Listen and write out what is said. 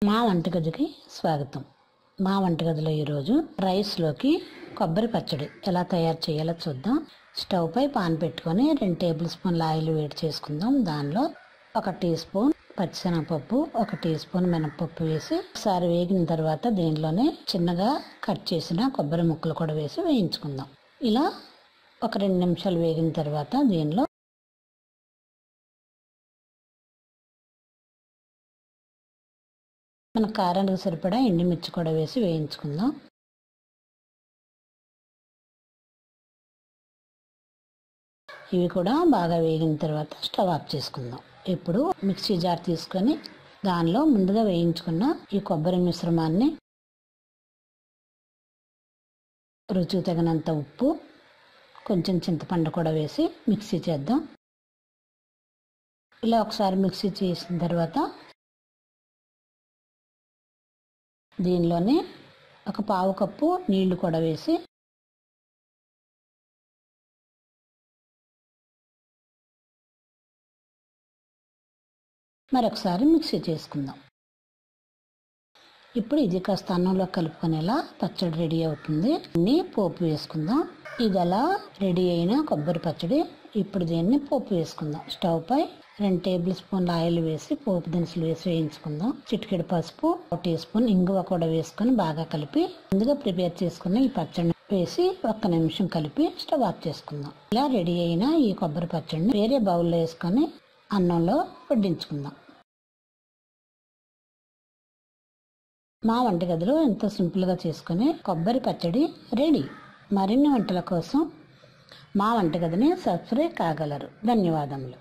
మా వంటగదికి స్వాగతం. మా వంటగదిలో ఈరోజు రైస్లోకి కొబ్బరి పచ్చడి ఎలా తయారు చేయాలో చూద్దాం. స్టవ్ పై పాన్ పెట్టుకొని 2 టేబుల్ స్పూన్ల ఆయిల్ వేడి చేసుకుందాం. దానిలో 1 టీ స్పూన్ పచ్చిశనగపప్పు, 1 టీ స్పూన్ మినపప్పు వేసి ఒకసారి వేగిన తర్వాత దీనిలోనే చిన్నగా కట్ చేసిన కొబ్బరి ముక్కలు కూడా వేసి వేయించుకుందాం. ఇలా ఒక 2 నిమిషాలు వేగిన తర్వాత దీనిలో మన కారానికి సరిపడా ఎండుమిర్చి కూడా వేసి వేయించుకుందాం. ఇవి కూడా బాగా వేగిన తర్వాత స్టవ్ ఆఫ్ చేసుకుందాం. ఇప్పుడు మిక్సీ జార్ తీసుకొని దానిలో ముందుగా వేయించుకున్న ఈ కొబ్బరి మిశ్రమాన్ని, రుచికి తగినంత ఉప్పు, కొంచెం చింతపండు కూడా వేసి మిక్సీ చేద్దాం. ఇలా ఒకసారి మిక్సీ చేసిన తర్వాత దీనిలోనే 1 పావు కప్పు నీళ్లు కూడా వేసి మరొకసారి మిక్సీ చేసుకుందాం. ఇప్పుడు ఇది కాస్త అన్నంలో కలుపుకునేలా పచ్చడి రెడీ అవుతుంది. పోపు వేసుకుందాం. ఇది అలా రెడీ అయిన కొబ్బరి పచ్చడి. ఇప్పుడు దీన్ని పోపు వేసుకుందాం. స్టవ్ పై 2 టేబుల్ స్పూన్ల ఆయిల్ వేసి పోపు దినుసులు వేసి వేయించుకుందాం. చిటికెడు పసుపు, 1 టీ స్పూన్ ఇంగువ కూడా వేసుకొని బాగా కలిపి ముందుగా ప్రిపేర్ చేసుకున్న ఈ పచ్చడిని వేసి 1 నిమిషం కలిపి స్టవ్ ఆఫ్ చేసుకుందాం. ఇలా రెడీ అయిన ఈ కొబ్బరి పచ్చడిని వేరే బౌల్లో వేసుకొని అన్నంలో వడ్డించుకుందాం. మా వంటగదిలో ఎంతో సింపుల్గా చేసుకునే కొబ్బరి పచ్చడి రెడీ. మరిన్ని వంటల కోసం మా వంటగదిని సబ్స్క్రైబ్ కాగలరు. ధన్యవాదములు.